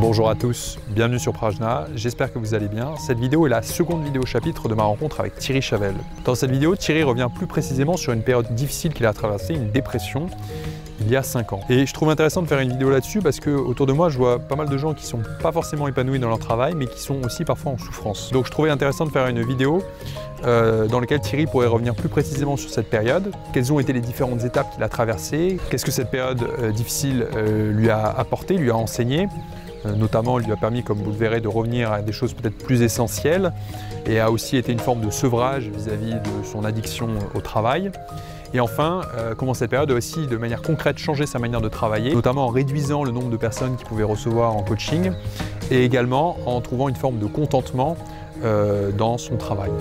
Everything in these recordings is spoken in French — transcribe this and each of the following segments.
Bonjour à tous, bienvenue sur Prajna, j'espère que vous allez bien. Cette vidéo est la seconde vidéo chapitre de ma rencontre avec Thierry Chavel. Dans cette vidéo, Thierry revient plus précisément sur une période difficile qu'il a traversée, une dépression, il y a 5 ans. Et je trouve intéressant de faire une vidéo là-dessus parce que autour de moi, je vois pas mal de gens qui sont pas forcément épanouis dans leur travail, mais qui sont aussi parfois en souffrance. Donc je trouvais intéressant de faire une vidéo dans laquelle Thierry pourrait revenir plus précisément sur cette période, quelles ont été les différentes étapes qu'il a traversées, qu'est-ce que cette période difficile lui a apporté, lui a enseigné. Notamment, il lui a permis, comme vous le verrez, de revenir à des choses peut-être plus essentielles et a aussi été une forme de sevrage vis-à-vis de son addiction au travail. Et enfin, comment cette période a aussi, de manière concrète, changé sa manière de travailler, notamment en réduisant le nombre de personnes qu'il pouvait recevoir en coaching et également en trouvant une forme de contentement dans son travail.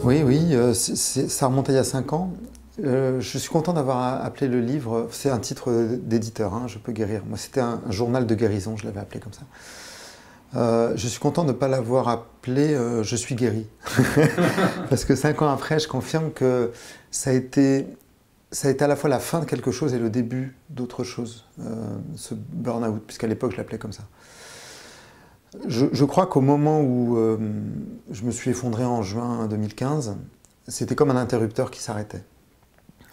Oui, ça remontait il y a 5 ans. Je suis content d'avoir appelé le livre, c'est un titre d'éditeur, hein, Je peux guérir. Moi, c'était un journal de guérison, je l'avais appelé comme ça. Je suis content de ne pas l'avoir appelé Je suis guéri. Parce que 5 ans après, je confirme que ça a été à la fois la fin de quelque chose et le début d'autre chose, ce burn-out, puisqu'à l'époque, je l'appelais comme ça. Je crois qu'au moment où je me suis effondré en juin 2015, c'était comme un interrupteur qui s'arrêtait.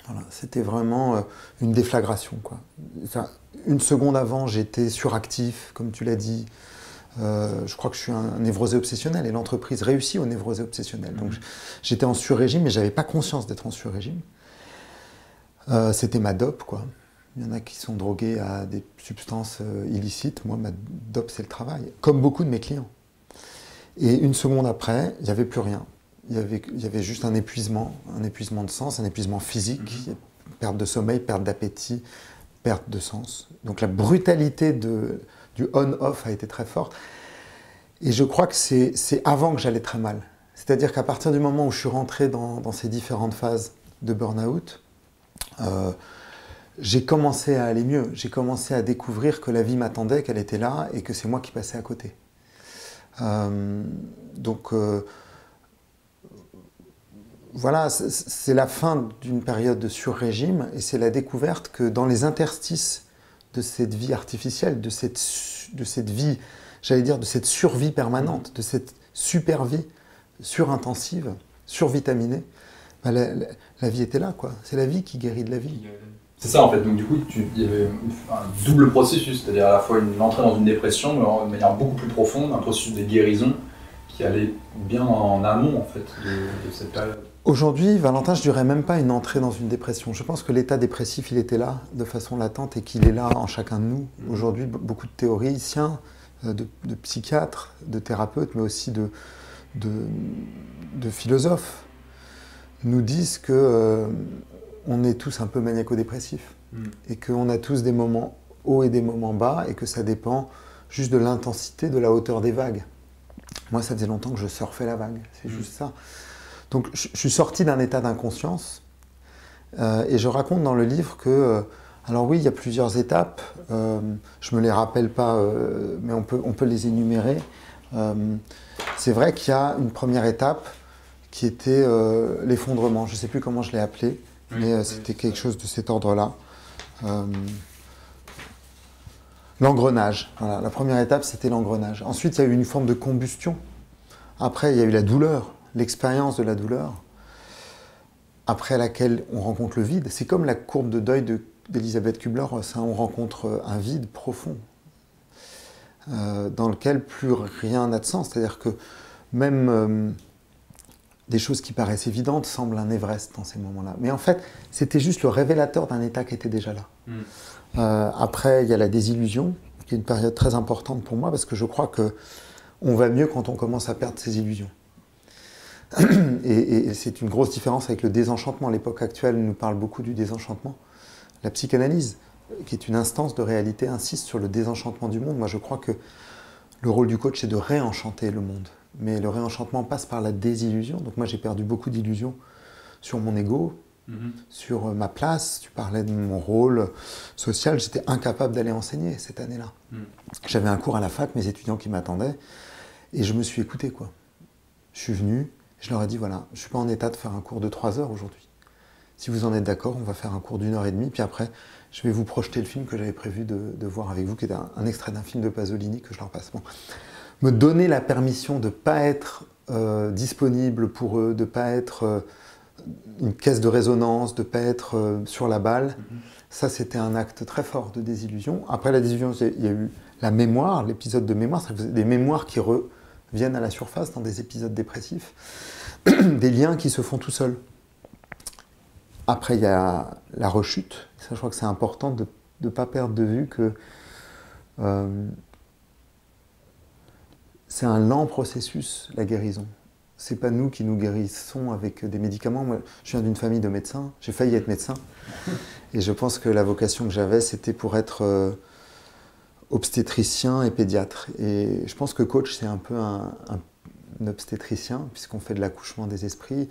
Voilà, c'était vraiment une déflagration, quoi. Enfin, une seconde avant, j'étais suractif, comme tu l'as dit. Je crois que je suis un névrosé obsessionnel et l'entreprise réussit au névrosé obsessionnel. Donc j'étais en sur-régime, mais je n'avais pas conscience d'être en sur-régime. C'était ma dope, quoi. Il y en a qui sont drogués à des substances illicites. Moi, ma dope, c'est le travail, comme beaucoup de mes clients. Et une seconde après, il n'y avait plus rien. Il y avait juste un épuisement de sens, un épuisement physique, perte de sommeil, perte d'appétit, perte de sens. Donc la brutalité du on-off a été très forte. Et je crois que c'est avant que j'allais très mal. C'est-à-dire qu'à partir du moment où je suis rentré dans ces différentes phases de burn-out, j'ai commencé à aller mieux. J'ai commencé à découvrir que la vie m'attendait, qu'elle était là et que c'est moi qui passais à côté. Voilà, c'est la fin d'une période de sur-régime et c'est la découverte que dans les interstices de cette vie artificielle, de cette vie, j'allais dire, de cette survie permanente, de cette super vie surintensive, survitaminée, bah la vie était là, quoi. C'est la vie qui guérit de la vie. C'est ça en fait, donc du coup il y avait un double processus, c'est-à-dire à la fois une entrée dans une dépression, mais de manière beaucoup plus profonde, un processus de guérison qui allait bien en amont en fait de cette période. Aujourd'hui, Valentin, je dirais même pas une entrée dans une dépression. Je pense que l'état dépressif, il était là de façon latente et qu'il est là en chacun de nous. Aujourd'hui, beaucoup de théoriciens, de psychiatres, de thérapeutes, mais aussi de philosophes nous disent que on est tous un peu maniaco-dépressifs et qu'on a tous des moments hauts et des moments bas et que ça dépend juste de l'intensité, de la hauteur des vagues. Moi, ça faisait longtemps que je surfais la vague, c'est juste ça. Donc, je suis sorti d'un état d'inconscience et je raconte dans le livre que, alors oui, il y a plusieurs étapes, je ne me les rappelle pas, mais on peut les énumérer. C'est vrai qu'il y a une première étape qui était l'effondrement, je ne sais plus comment je l'ai appelé, mais c'était quelque chose de cet ordre-là. L'engrenage, voilà, la première étape c'était l'engrenage. Ensuite, il y a eu une forme de combustion. Après, il y a eu la douleur, l'expérience de la douleur, après laquelle on rencontre le vide. C'est comme la courbe de deuil d'Elisabeth Kubler-Ross, hein, on rencontre un vide profond, dans lequel plus rien n'a de sens. C'est-à-dire que même des choses qui paraissent évidentes semblent un Everest dans ces moments-là. Mais en fait, c'était juste le révélateur d'un état qui était déjà là. Après, il y a la désillusion, qui est une période très importante pour moi, parce que je crois qu'on va mieux quand on commence à perdre ses illusions. Et c'est une grosse différence avec le désenchantement. L'époque actuelle nous parle beaucoup du désenchantement. La psychanalyse, qui est une instance de réalité, insiste sur le désenchantement du monde. Moi, je crois que le rôle du coach, c'est de réenchanter le monde. Mais le réenchantement passe par la désillusion. Donc moi, j'ai perdu beaucoup d'illusions sur mon ego, sur ma place. Tu parlais de mon rôle social. J'étais incapable d'aller enseigner cette année-là. J'avais un cours à la fac, mes étudiants qui m'attendaient, et je me suis écouté, quoi. Je suis venu, je leur ai dit, voilà, je ne suis pas en état de faire un cours de 3 heures aujourd'hui. Si vous en êtes d'accord, on va faire un cours d'1 h 30, puis après, je vais vous projeter le film que j'avais prévu de voir avec vous, qui est un extrait d'un film de Pasolini que je leur passe. Bon. Me donner la permission de ne pas être disponible pour eux, de ne pas être une caisse de résonance, de ne pas être sur la balle, ça c'était un acte très fort de désillusion. Après la désillusion, il y a eu la mémoire, l'épisode de mémoire, c'est des mémoires qui reviennent à la surface dans des épisodes dépressifs, des liens qui se font tout seuls. Après, il y a la rechute. Ça, je crois que c'est important de ne pas perdre de vue que c'est un lent processus, la guérison. C'est pas nous qui nous guérissons avec des médicaments. Moi, je viens d'une famille de médecins. J'ai failli être médecin. Et je pense que la vocation que j'avais, c'était pour être obstétricien et pédiatre. Et je pense que coach, c'est un peu un obstétricien, puisqu'on fait de l'accouchement des esprits,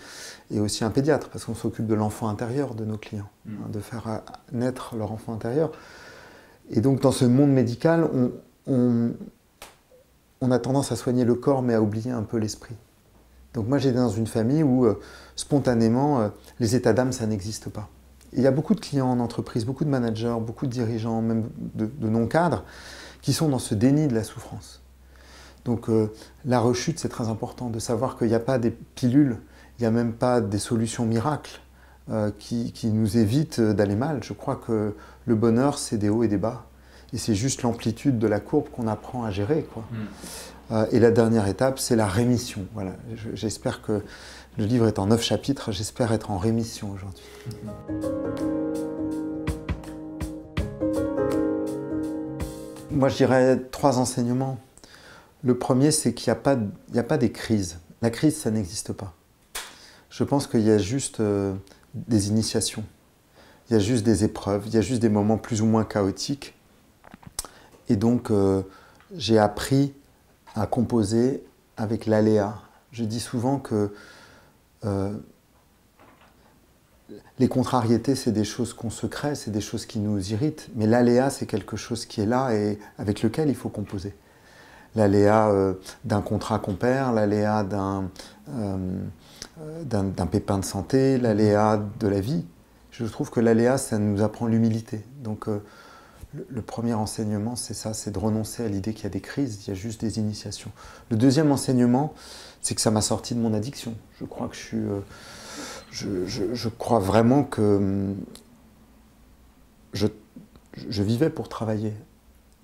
et aussi un pédiatre, parce qu'on s'occupe de l'enfant intérieur de nos clients, de faire naître leur enfant intérieur. Et donc, dans ce monde médical, on a tendance à soigner le corps, mais à oublier un peu l'esprit. Donc moi, j'étais dans une famille où, spontanément, les états d'âme, ça n'existe pas. Et il y a beaucoup de clients en entreprise, beaucoup de managers, beaucoup de dirigeants, même de non-cadres, qui sont dans ce déni de la souffrance. Donc la rechute, c'est très important de savoir qu'il n'y a pas des pilules, il n'y a même pas des solutions miracles qui nous évitent d'aller mal. Je crois que le bonheur, c'est des hauts et des bas. Et c'est juste l'amplitude de la courbe qu'on apprend à gérer, quoi. Et la dernière étape, c'est la rémission. Voilà. J'espère que le livre est en 9 chapitres, j'espère être en rémission aujourd'hui. Moi, je dirais 3 enseignements. Le premier, c'est qu'il n'y a pas des crises. La crise, ça n'existe pas. Je pense qu'il y a juste des initiations. Il y a juste des épreuves, il y a juste des moments plus ou moins chaotiques. Et donc, j'ai appris à composer avec l'aléa. Je dis souvent que les contrariétés, c'est des choses qu'on se crée, c'est des choses qui nous irritent. Mais l'aléa, c'est quelque chose qui est là et avec lequel il faut composer. L'aléa d'un contrat qu'on perd, l'aléa d'un pépin de santé, l'aléa de la vie. Je trouve que l'aléa, ça nous apprend l'humilité. Donc, le premier enseignement, c'est ça, c'est de renoncer à l'idée qu'il y a des crises, il y a juste des initiations. Le deuxième enseignement, c'est que ça m'a sorti de mon addiction. Je crois que je crois vraiment que je vivais pour travailler.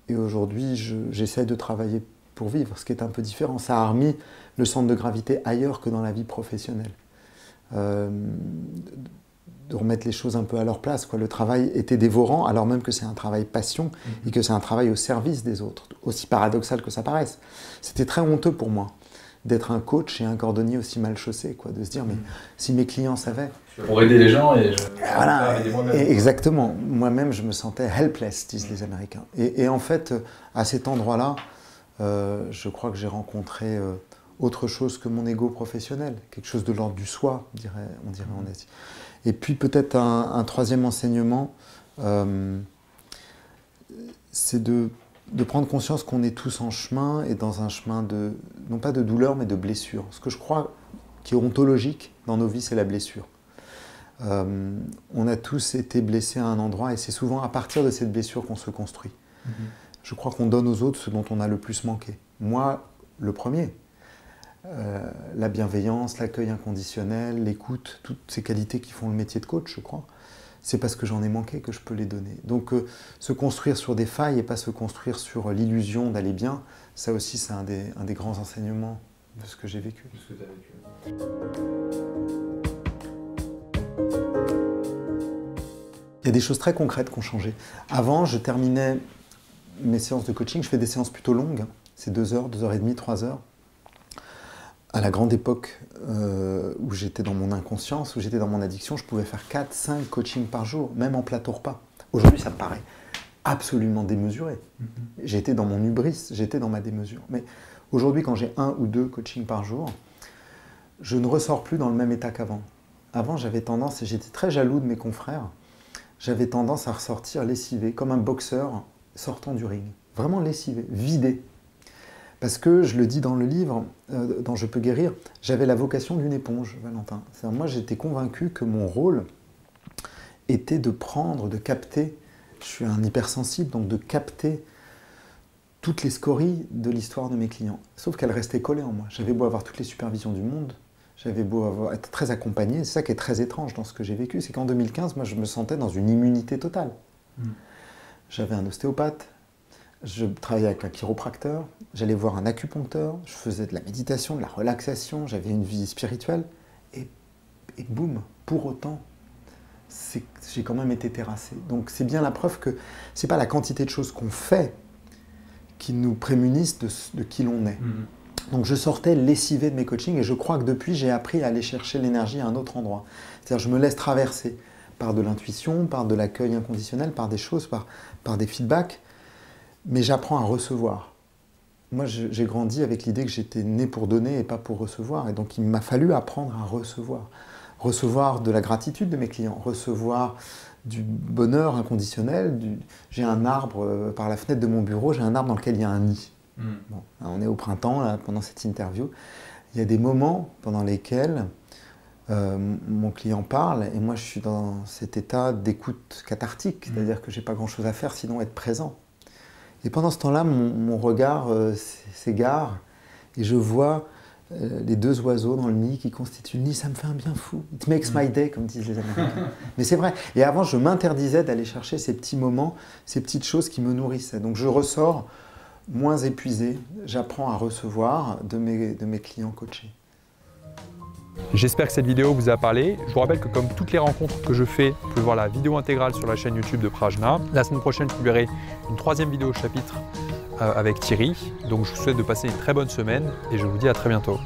Et aujourd'hui, j'essaie de travailler pour vivre, ce qui est un peu différent. Ça a remis le centre de gravité ailleurs que dans la vie professionnelle. De remettre les choses un peu à leur place, quoi. Le travail était dévorant, alors même que c'est un travail passion et que c'est un travail au service des autres, aussi paradoxal que ça paraisse. C'était très honteux pour moi d'être un coach et un cordonnier aussi mal chaussé, quoi, de se dire, mais si mes clients savaient... Pour aider les gens et... Voilà, exactement. Moi-même, je me sentais helpless, disent les Américains. Et en fait, à cet endroit-là, je crois que j'ai rencontré autre chose que mon ego professionnel, quelque chose de l'ordre du soi, on dirait en Asie. Et puis peut-être un troisième enseignement, c'est de prendre conscience qu'on est tous en chemin, et dans un chemin de, non pas de douleur, mais de blessure. Ce que je crois qui est ontologique dans nos vies, c'est la blessure. On a tous été blessés à un endroit, et c'est souvent à partir de cette blessure qu'on se construit. Je crois qu'on donne aux autres ce dont on a le plus manqué. Moi, le premier. La bienveillance, l'accueil inconditionnel, l'écoute, toutes ces qualités qui font le métier de coach, je crois, c'est parce que j'en ai manqué que je peux les donner. Donc se construire sur des failles et pas se construire sur l'illusion d'aller bien, ça aussi c'est un des grands enseignements de ce que j'ai vécu. De ce que tu as vécu. Il y a des choses très concrètes qui ont changé. Avant, je terminais mes séances de coaching, je fais des séances plutôt longues, c'est 2 heures, 2 heures et demie, 3 heures. À la grande époque où j'étais dans mon inconscience, où j'étais dans mon addiction, je pouvais faire 4-5 coachings par jour, même en plateau repas. Aujourd'hui, ça me paraît absolument démesuré. J'étais dans mon hubris, j'étais dans ma démesure. Mais aujourd'hui, quand j'ai 1 ou 2 coachings par jour, je ne ressors plus dans le même état qu'avant. Avant, j'avais tendance, et j'étais très jaloux de mes confrères, j'avais tendance à ressortir lessivé, comme un boxeur sortant du ring. Vraiment lessivé, vidé. Parce que, je le dis dans le livre, dans Je peux guérir, j'avais la vocation d'une éponge, Valentin. Moi, j'étais convaincu que mon rôle, était de prendre, de capter, je suis un hypersensible, donc de capter toutes les scories de l'histoire de mes clients. Sauf qu'elles restaient collées en moi. J'avais beau avoir toutes les supervisions du monde, j'avais beau être très accompagné, c'est ça qui est très étrange dans ce que j'ai vécu, c'est qu'en 2015, moi je me sentais dans une immunité totale. J'avais un ostéopathe, je travaillais avec un chiropracteur, j'allais voir un acupuncteur, je faisais de la méditation, de la relaxation, j'avais une vie spirituelle, et boum, pour autant, j'ai quand même été terrassé. Donc c'est bien la preuve que c'est pas la quantité de choses qu'on fait qui nous prémunissent de qui l'on est. Donc je sortais lessivé de mes coachings et je crois que depuis j'ai appris à aller chercher l'énergie à un autre endroit. C'est-à-dire je me laisse traverser par de l'intuition, par de l'accueil inconditionnel, par des choses, par des feedbacks, mais j'apprends à recevoir. Moi j'ai grandi avec l'idée que j'étais né pour donner et pas pour recevoir, et donc il m'a fallu apprendre à recevoir. Recevoir de la gratitude de mes clients, recevoir du bonheur inconditionnel. J'ai un arbre par la fenêtre de mon bureau, j'ai un arbre dans lequel il y a un nid. Bon, là, on est au printemps, là, pendant cette interview. Il y a des moments pendant lesquels mon client parle et moi je suis dans cet état d'écoute cathartique, c'est-à-dire que je n'ai pas grand-chose à faire sinon être présent. Et pendant ce temps-là, mon regard s'égare et je vois les deux oiseaux dans le nid qui constituent le nid, ça me fait un bien fou. It makes my day, comme disent les Américains. Mais c'est vrai. Et avant, je m'interdisais d'aller chercher ces petits moments, ces petites choses qui me nourrissaient. Donc je ressors moins épuisé. J'apprends à recevoir de mes clients coachés. J'espère que cette vidéo vous a parlé. Je vous rappelle que comme toutes les rencontres que je fais, vous pouvez voir la vidéo intégrale sur la chaîne YouTube de Prajna. La semaine prochaine, je publierai une 3e vidéo chapitre avec Thierry. Donc je vous souhaite de passer une très bonne semaine et je vous dis à très bientôt.